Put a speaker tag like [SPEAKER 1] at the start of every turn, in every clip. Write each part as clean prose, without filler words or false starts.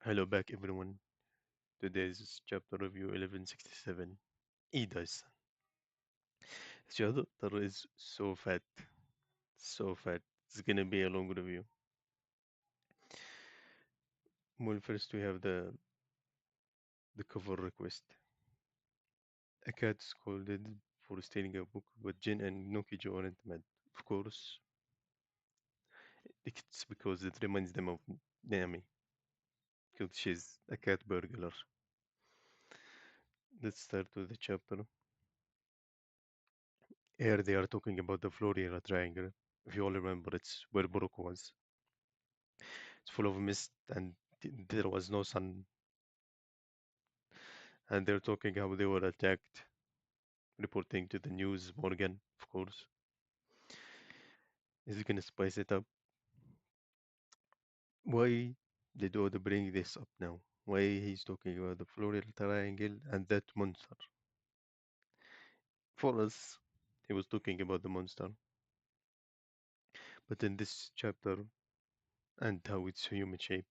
[SPEAKER 1] Hello back everyone. Today's chapter review 1167. Ida's. This chapter is so fat. So fat. It's gonna be a long review. Well, first we have the cover request. A cat scolded for stealing a book, but Jin and Nokijo aren't mad. Of course, it's because it reminds them of Naomi, because she's a cat burglar. Let's start with the chapter. Here they are talking about the Florida Triangle. If you all remember, it's where Brooke was. It's full of mist and there was no sun. And they're talking how they were attacked, reporting to the news. Morgan, of course, is gonna spice it up. Why did Oda bring this up now? Why he's talking about the floral triangle and that monster? For us, he was talking about the monster, but in this chapter and how it's human shaped.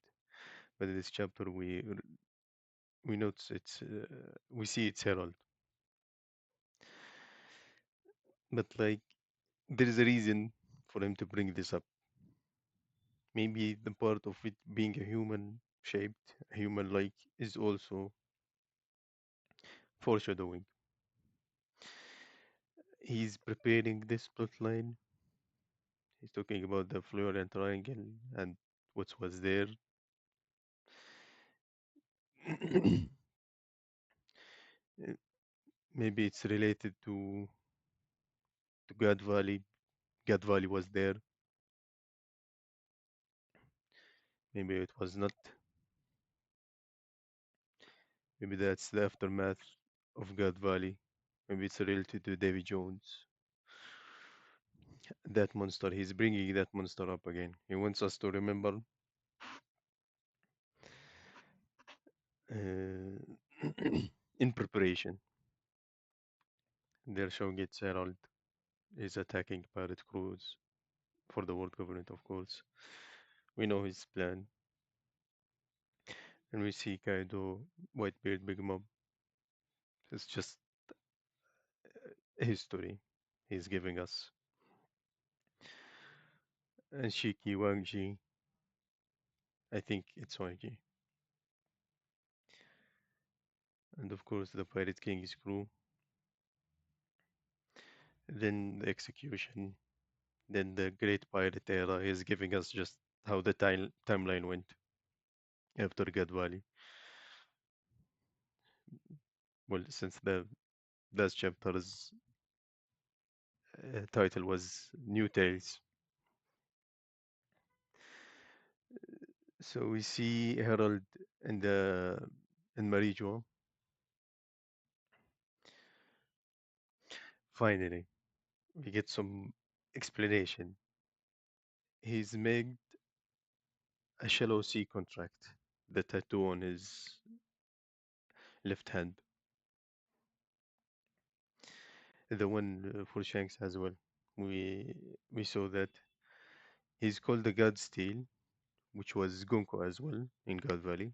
[SPEAKER 1] But in this chapter, we notice we see it's Herald, but like there is a reason for him to bring this up. Maybe the part of it being a human shaped, human like, is also foreshadowing. He's preparing this plotline. He's talking about the Florian Triangle and what was there. Uh, Maybe it's related to God Valley. God Valley was there. Maybe it was not. Maybe that's the aftermath of God Valley. Maybe it's related to Davy Jones. That monster. He's bringing that monster up again. He wants us to remember in preparation. Their show gets Herald is attacking pirate crews for the world government, of course. We know his plan, and we see Kaido, Whitebeard, Big Mom. It's just a history he's giving us. And Shiki, Wangji, I think it's Wangji. And of course, the Pirate King's crew. Then the execution. Then the Great Pirate Era is giving us just how the timeline went after God Valley. Well, since the last chapter's title was New Tales. So we see Harold and Marijo. Finally, we get some explanation. He's made a shallow sea contract, the tattoo on his left hand, the one for Shanks as well. We we saw that he's called the God Steel, which was Gunko as well in God Valley.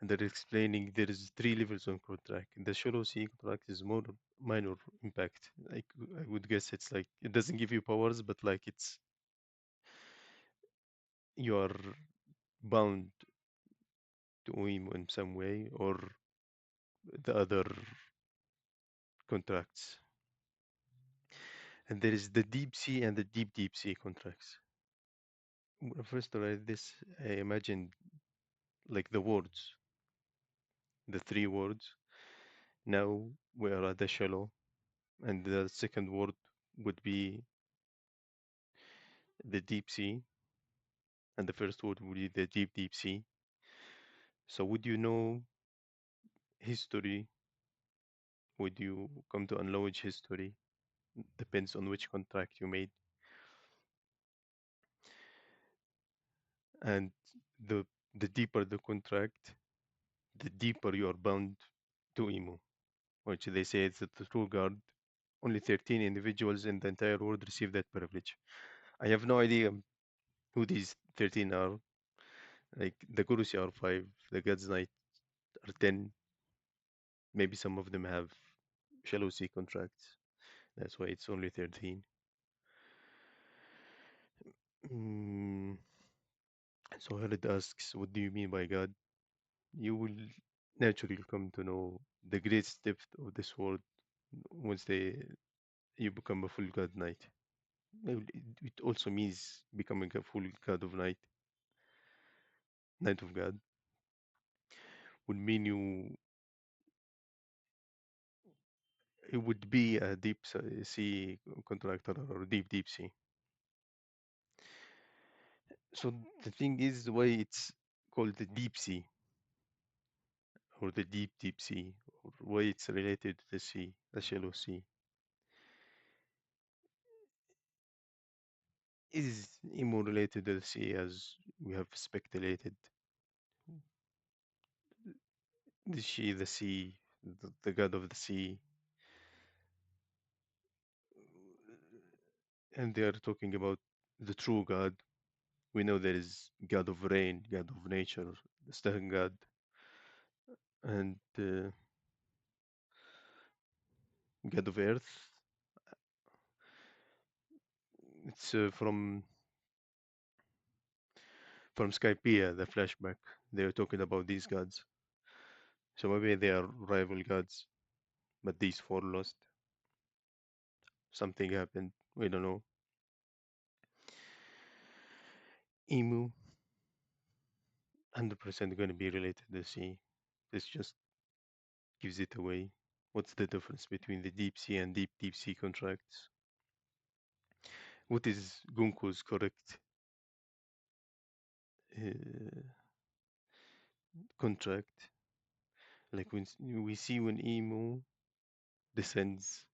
[SPEAKER 1] And they're explaining there is three levels on contract. The shallow sea contract is more minor impact. Like I would guess it's like it doesn't give you powers, but like it's you are bound to him in some way or the other contracts. And there is the deep sea and the deep sea contracts. When I first read this, I imagined like the words, the three words. Now we are at the shallow, and the second word would be the deep sea, and the first word would be the deep sea. So would you know history? Would you come to acknowledge history? Depends on which contract you made. And the the deeper the contract, the deeper you are bound to Emo, which they say is the true guard. Only 13 individuals in the entire world receive that privilege. I have no idea who these 13 are, Like the Kurusi are five, the God's Knight are 10. Maybe some of them have shallow sea contracts. That's why it's only 13. Mm, so Herod asks, what do you mean by God? You will naturally come to know the great depth of this word once you become a full God knight. Well, it also means becoming a full God of Night, Knight of God, would mean it would be a sea contractor or deep sea. So the thing is why it's called the deep sea or the deep sea, or why it's related to the sea, the shallow sea. Is more related to the sea as we have speculated. The sea, the god of the sea, and they are talking about the true God. We know there is God of rain, God of nature, the stern God, and God of earth. It's from Skypiea, the flashback. They're talking about these gods. So maybe they are rival gods, but these four lost. Something happened. We don't know. Emu, 100% going to be related to the sea. This just gives it away. What's the difference between the deep sea and deep sea contracts? What is Gunko's correct uh, contract? Like we see when Emu descends,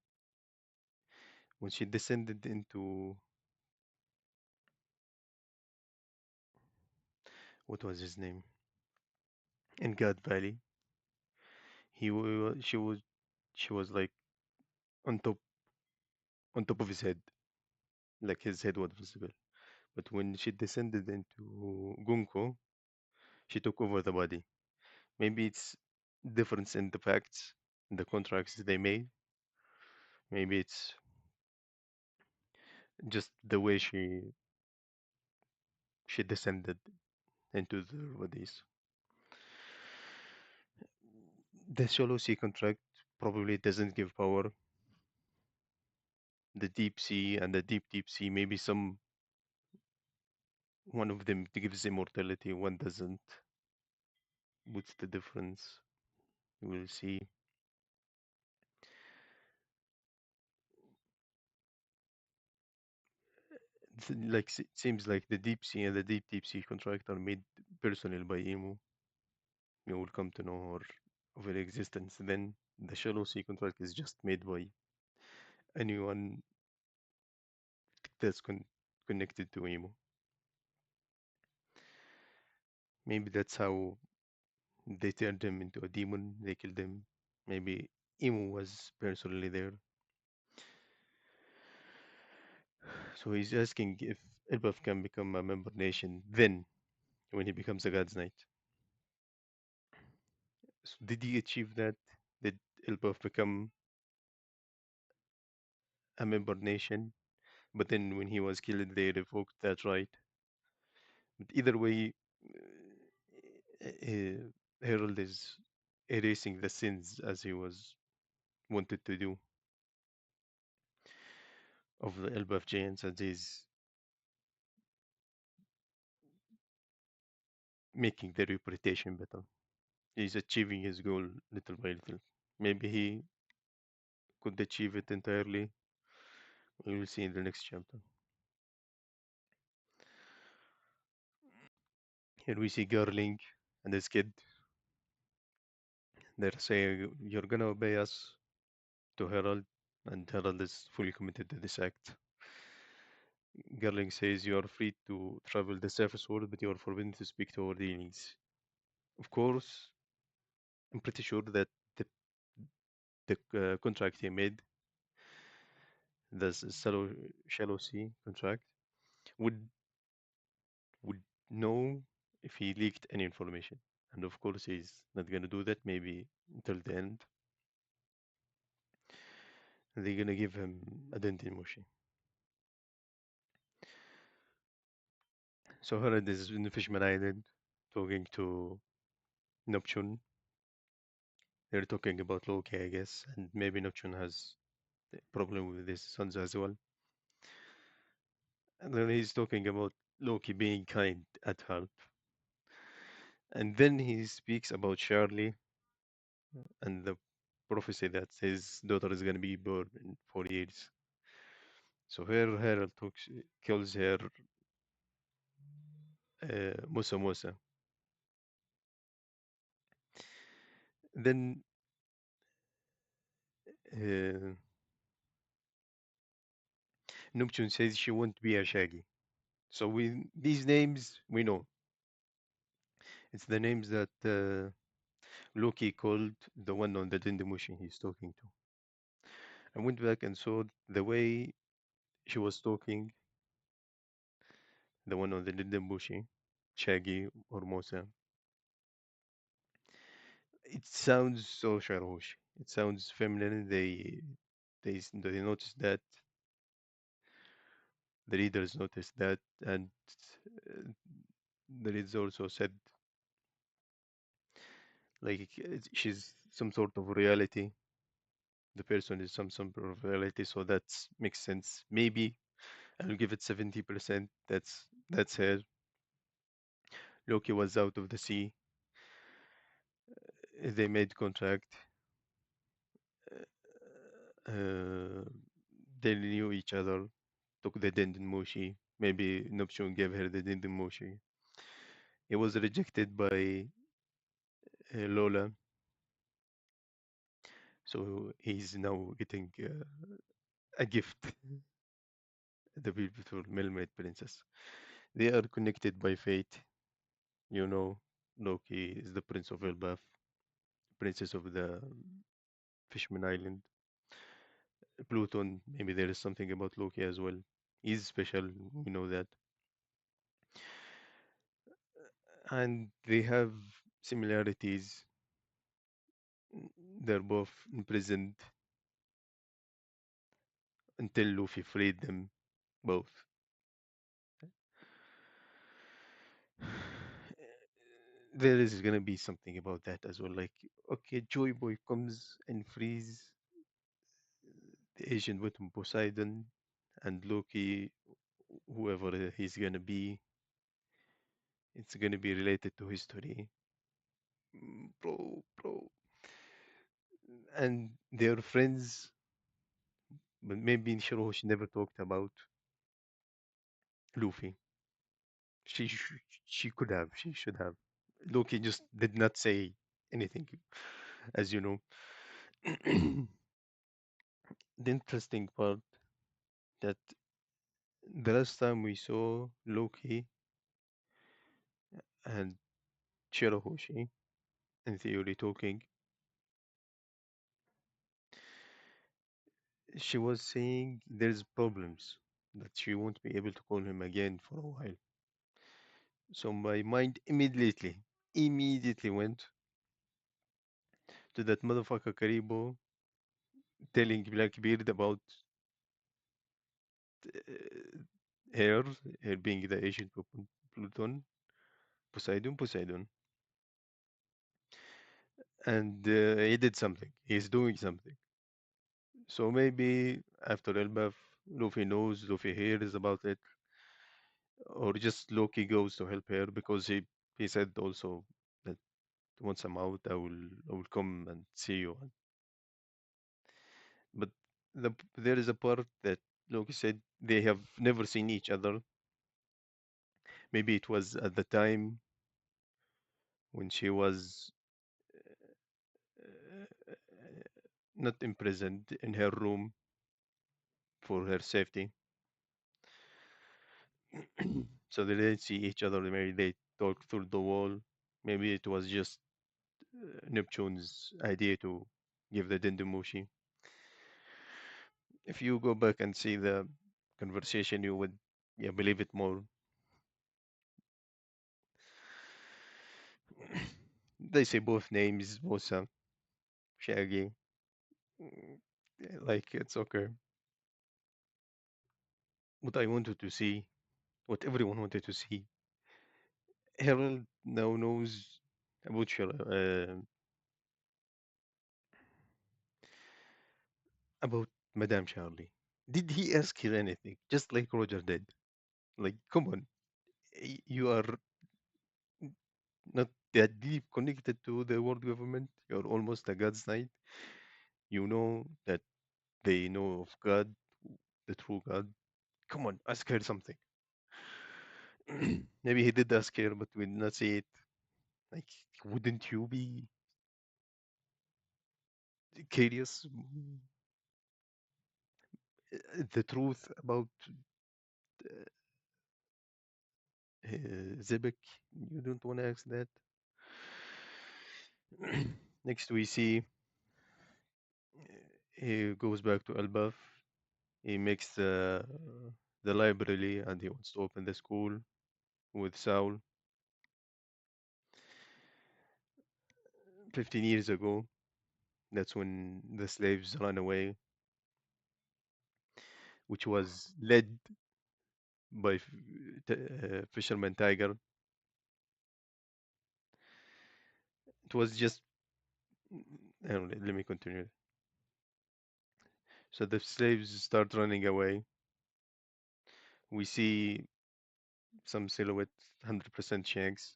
[SPEAKER 1] when she descended into what was his name in God Valley, she was like on top of his head, like his head was visible. But when she descended into Gunko, she took over the body. Maybe it's difference in the facts, the contracts they made. Maybe it's just the way she descended into the bodies. The shallow sea contract probably doesn't give power. The deep sea and the deep sea, maybe one of them gives immortality, one doesn't. What's the difference? We'll see. It seems like the deep sea and the deep sea contract are made personal by Emu. You will come to know her of her existence. Then the shallow sea contract is just made by anyone that's connected to Emu. Maybe that's how they turned him into a demon. They killed him. Maybe Emu was personally there. So he's asking if Elbaf can become a member nation then when he becomes a God's Knight. So did he achieve that? Did Elbaf become a member nation? But then when he was killed, they revoked that right. But either way, Harold is erasing the sins as he was wanted to do of the Elbaf giants, as he's making their reputation better. He's achieving his goal little by little. Maybe he could achieve it entirely. We will see in the next chapter. Here we see Garling and his kid. They're saying, "You're gonna obey us," to Herald, and Herald is fully committed to this act. Garling says, "You are free to travel the surface world, but you are forbidden to speak to our dealings." Of course, I'm pretty sure that the, the contract he made, the shallow sea contract, would would know if he leaked any information. And of course, he's not gonna do that. Maybe until the end, they're gonna give him a dental motion. So Herod is in the Fishman Island talking to Neptune. They're talking about Loki, I guess, and maybe Neptune has a problem with his sons as well. And then he's talking about Loki being kind at heart. And then he speaks about Charlie and the prophecy that his daughter is going to be born in 4 years. So here Herald talks, calls her Musa Musa. Then uh, Neptune says she won't be a Shaggy. So we these names we know. It's the names that Loki called the one on the Dendemushi he's talking to. I went back and saw the way she was talking, the one on the Dendemushi, Shaggy or Musa. It sounds so Sharosh. It sounds feminine. They noticed that, the readers noticed that, and uh, the readers also said like she's some sort of reality. The person is some sort of reality, so that makes sense. Maybe I'll give it 70%. That's her. Loki was out of the sea. They made contract. Uh, they knew each other. Took the Dendenmushi. Maybe Neptune gave her the Dendenmushi. He was rejected by Lola, so he's now getting a gift. The beautiful mermaid princess. They are connected by fate. You know, Loki is the prince of Elbaf, princess of the Fishman Island. Pluton, maybe there is something about Loki as well. He's special, we know that. And they have similarities. They're both imprisoned until Luffy freed them both. There is gonna be something about that as well. Like, okay, Joy Boy comes and frees the Asian with Poseidon and Loki, whoever he's gonna be, it's gonna be related to history. Bro. And they're friends, but maybe in Shiroshi never talked about Luffy. She could have, she should have. Loki just did not say anything, as you know. The interesting part that the last time we saw Loki and Shirahoshi in theory talking, she was saying there's problems that she won't be able to call him again for a while. So my mind immediately went to that motherfucker Karibo telling Blackbeard about uh, her, her being the agent of Pluton, Poseidon, and he did something. He's doing something. So maybe after Elbaf, Luffy knows, Luffy hears about it, or just Loki goes to help her because he said also that once I'm out, I will come and see you. But there is a part that Loki said they have never seen each other. Maybe it was at the time when she was uh, not imprisoned in her room for her safety. So they didn't see each other. Maybe they talked through the wall. Maybe it was just Neptune's idea to give the Dendemushi. If you go back and see the conversation, you would, yeah, believe it more. They say both names, Musa, Shaggy. Like it's okay. What I wanted to see, what everyone wanted to see, Harold now knows about about Madame Charlie. Did he ask her anything? Just like Roger did. Like, come on, you are not that deep connected to the world government. You're almost a God's knight. You know that they know of God, the true God. Come on, ask her something. Maybe he did ask her, but we did not see it. Like, wouldn't you be curious? The truth about Zebek? You don't want to ask that? Next, we see he goes back to Elbaf. He makes the library and he wants to open the school with Saul. 15 years ago, that's when the slaves ran away, which was led by Fisherman Tiger. It was just, let me continue. So the slaves start running away. We see some silhouette, 100% Shanks.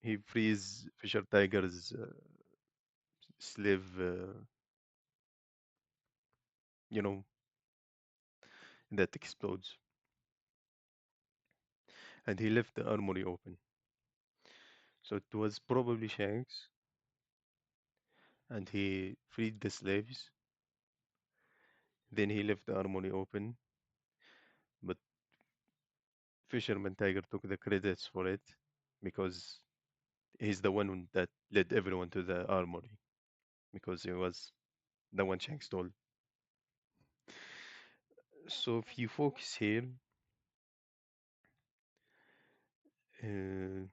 [SPEAKER 1] He frees Fisher Tiger's slave, you know, that explodes. And he left the armory open. So it was probably Shanks, and he freed the slaves. Then he left the armory open, but Fisherman Tiger took the credits for it because he's the one that led everyone to the armory because he was the one Shanks told. So if you focus here, uh,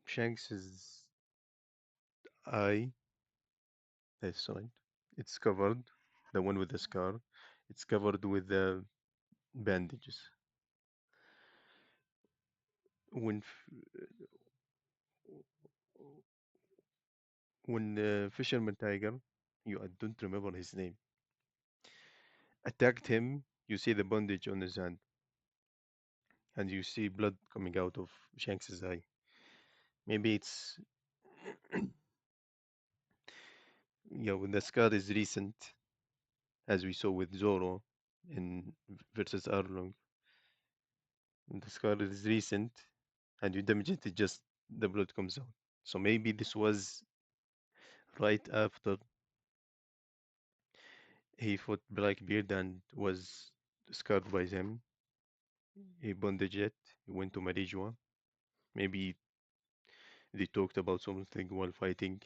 [SPEAKER 1] Shanks's eye, that's right, it's covered, the one with the scar, it's covered with the bandages. When Fisherman Tiger, I don't remember his name, attacked him, you see the bandage on his hand, and you see blood coming out of Shanks's eye. Maybe it's when the scar is recent, as we saw with Zoro in versus Arlong. When the scar is recent, and you damage it, just the blood comes out. So maybe this was right after he fought Blackbeard and was scarred by them. He bandaged it. He went to Marijua. Maybe they talked about something while fighting.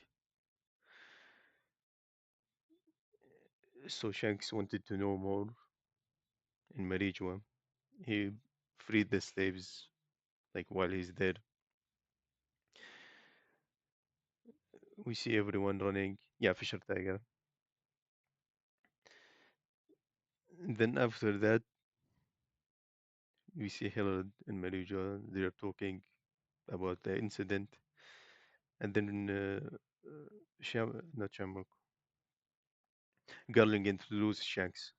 [SPEAKER 1] So Shanks wanted to know more in Marijua. He freed the slaves, like while he's there. We see everyone running. Yeah, Fisher Tiger. Then after that, we see Hillard and Marijua. They're talking about the incident. And then not Shamrock, Garling introduces Shanks.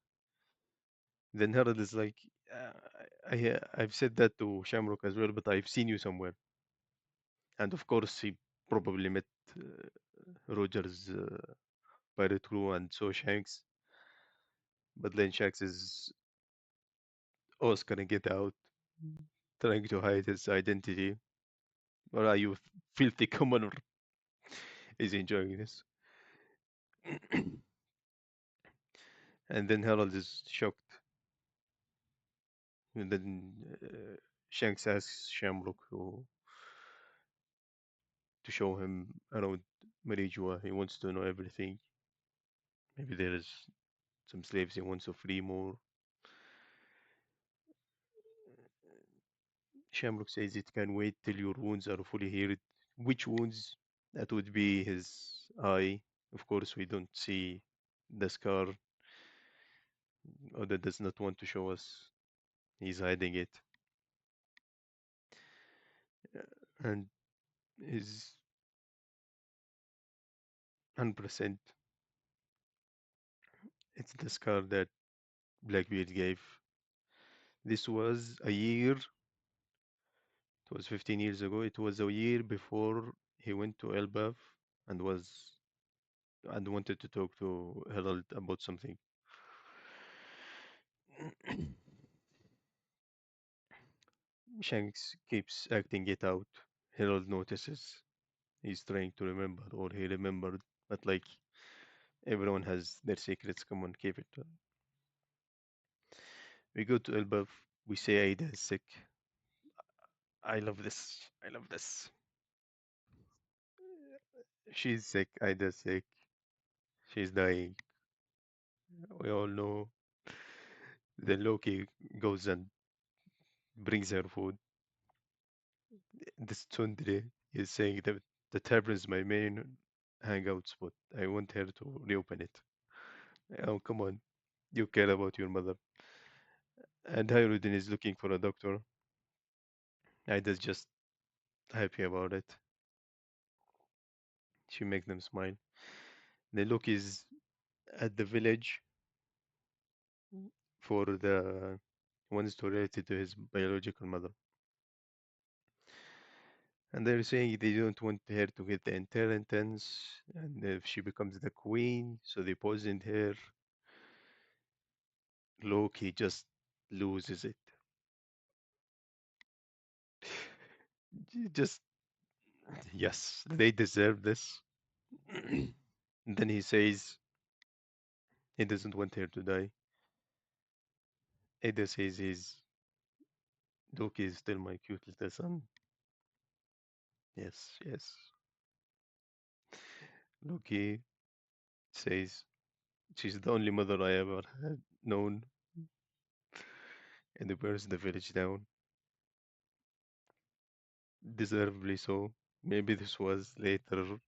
[SPEAKER 1] Then Harold is like, I've said that to Shamrock as well, but I've seen you somewhere. And of course, he probably met Roger's pirate crew and saw Shanks. But then Shanks is Oscar and get out, trying to hide his identity. Or are you filthy commoner? Is enjoying this. And then Harold is shocked. And then Shanks asks Shamrock to show him around Marijua. He wants to know everything. Maybe there is some slaves he wants to free more. Shamrock says it can wait till your wounds are fully healed. Which wounds? That would be his eye. Of course, we don't see the scar. Oda does not want to show us. He's hiding it. And his 100%, it's the scar that Blackbeard gave. This was a year, it was 15 years ago. It was a year before he went to Elbaf and wanted to talk to Herald about something. Shanks keeps acting it out. Harold notices he's trying to remember, or he remembered, but like everyone has their secrets. Come on, keep it. We go to Elbaf. We say Aida is sick. I love this. I love this. She's sick. Aida's sick. She's dying. We all know. Then Loki goes and brings her food. This Tundre is saying that the tavern is my main hangout spot. I want her to reopen it. Oh, come on. You care about your mother. And Hyruddin is looking for a doctor. Aida's just happy about it. She makes them smile. Then Loki is at the village for the one story related to his biological mother. And they're saying they don't want her to get the inheritance, and if she becomes the queen, so they poisoned her. Loki just loses it. Just, yes, they deserve this. Then he says he doesn't want her to die. Ada says Loki is still my cute little son. Yes, yes. Loki says she's the only mother I ever had known, and burns the village down. Deservedly so. Maybe this was later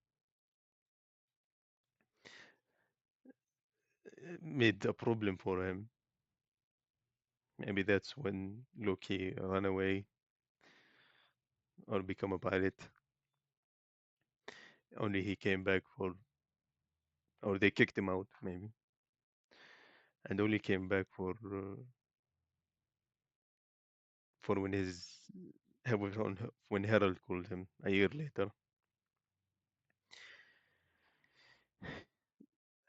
[SPEAKER 1] made a problem for him. Maybe that's when Loki ran away or become a pilot. Only he came back or they kicked him out, maybe, and only came back for when when Harold called him a year later.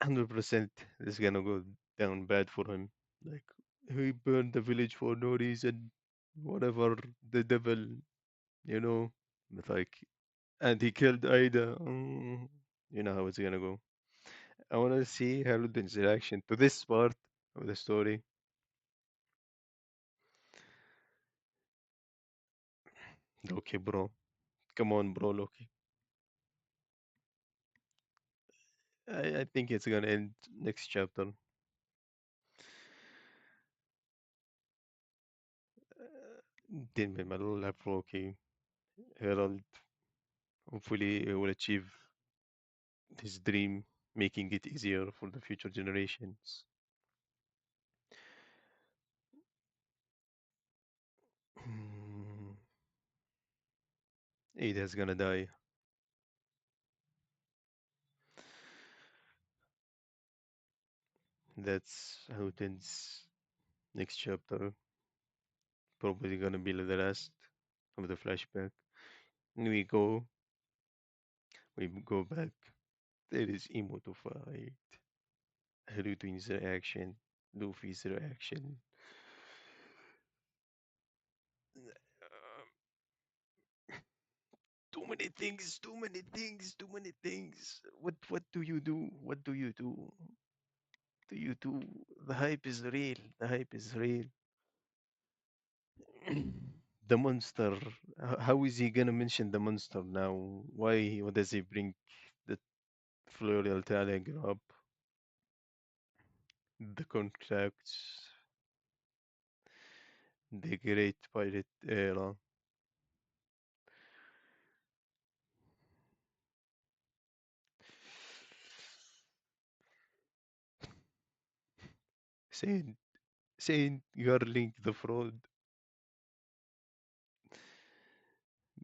[SPEAKER 1] 100% this is gonna go down bad for him. Like he burned the village for no reason, whatever the devil, you know. But like, and he killed Ida. You know how it's gonna go. I wanna see Harald's reaction to this part of the story. Loki, bro, come on, bro, Loki. I think it's gonna end next chapter. Then my love Loki, Herald. Hopefully, he will achieve his dream, making it easier for the future generations. Hmm, Ada's gonna die. That's how it ends next chapter. Probably gonna be the last of the flashback. We go back. There is Emo to fight. Harutin's reaction, Luffy's reaction. Too many things, too many things, too many things. What do you do? What do you do? Do you do? The hype is real. The hype is real. The monster. How is he gonna mention the monster now? Why? What does he bring the Floreal Telegram up? The contracts, the Great Pirate Era. Saint Saint Garling the fraud.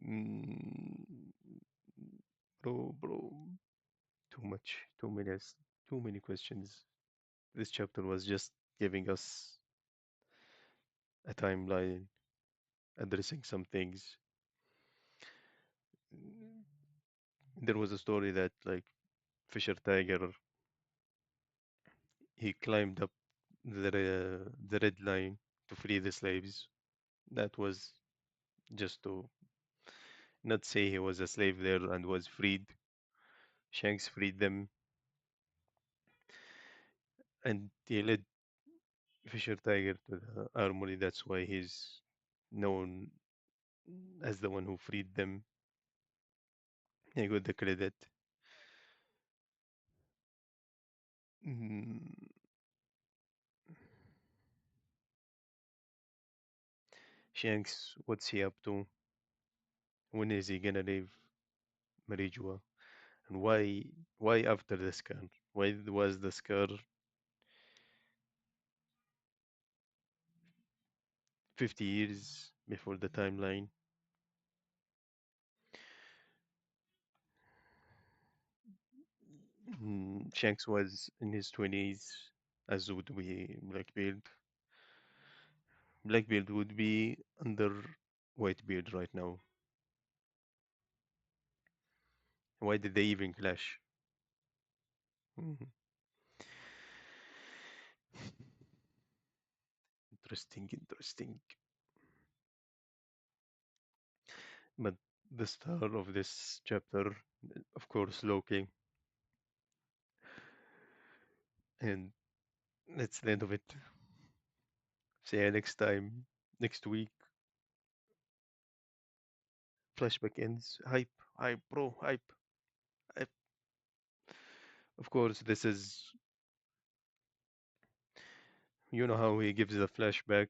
[SPEAKER 1] Mm, bro, too much, too many questions. This chapter was just giving us a timeline, addressing some things. Mm, There was a story that like Fisher Tiger, he climbed up the red line to free the slaves. That was just to not say he was a slave there and was freed. Shanks freed them, and he led Fisher Tiger to the armory. That's why he's known as the one who freed them. He got the credit. Mm, Shanks, what's he up to? When is he gonna leave Marijua? And why after the scar? Why was the scar 50 years before the timeline? Shanks was in his 20s, as would be Blackbeard. Blackbeard would be under Whitebeard right now. Why did they even clash? Mhm. Interesting, interesting. But the star of this chapter, of course, Loki, and that's the end of it. See you next time, next week. Flashback ends. Hype, hype, bro, hype, hype. Of course, this is, you know how he gives the flashback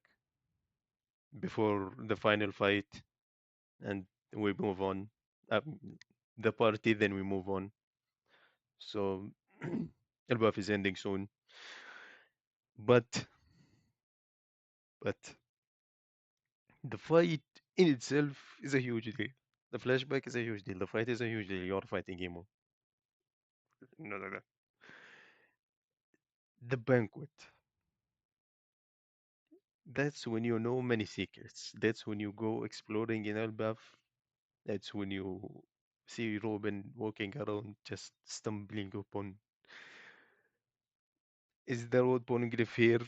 [SPEAKER 1] before the final fight, and we move on. The party, then we move on. So, Elbaf is ending soon. But, but the fight in itself is a huge deal. The flashback is a huge deal. The fight is a huge deal. You're fighting Emo. No, no, no. The banquet. That's when you know many secrets. That's when you go exploring in Elbaf. That's when you see Robin walking around just stumbling upon. Is the road Poneglyph here?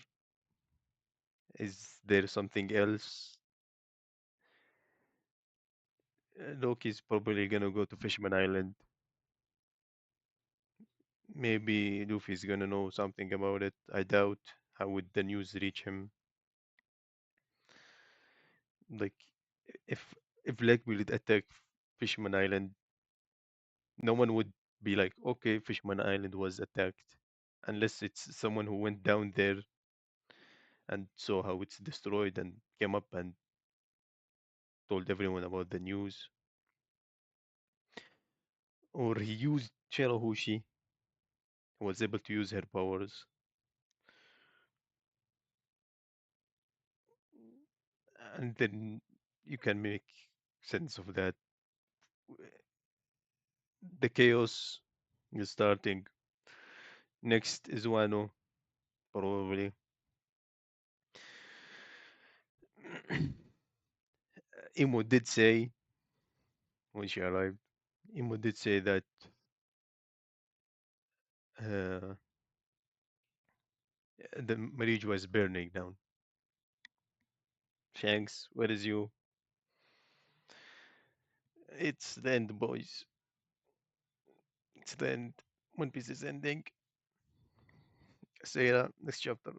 [SPEAKER 1] Is there something else? Loki's probably gonna go to Fishman Island. Maybe Luffy's gonna know something about it. I doubt. How would the news reach him? Like, if if Blackbeard attacked Fishman Island, no one would be like, okay, Fishman Island was attacked, unless it's someone who went down there and saw how it's destroyed and came up and told everyone about the news, or he used Shirahoshi, was able to use her powers, and then you can make sense of that. The chaos is starting. Next is Wano, probably. Imo did say when she arrived, Imo did say that uh, the marriage was burning down. Shanks, where is you? It's the end, boys. It's the end. One Piece is ending. See ya next chapter.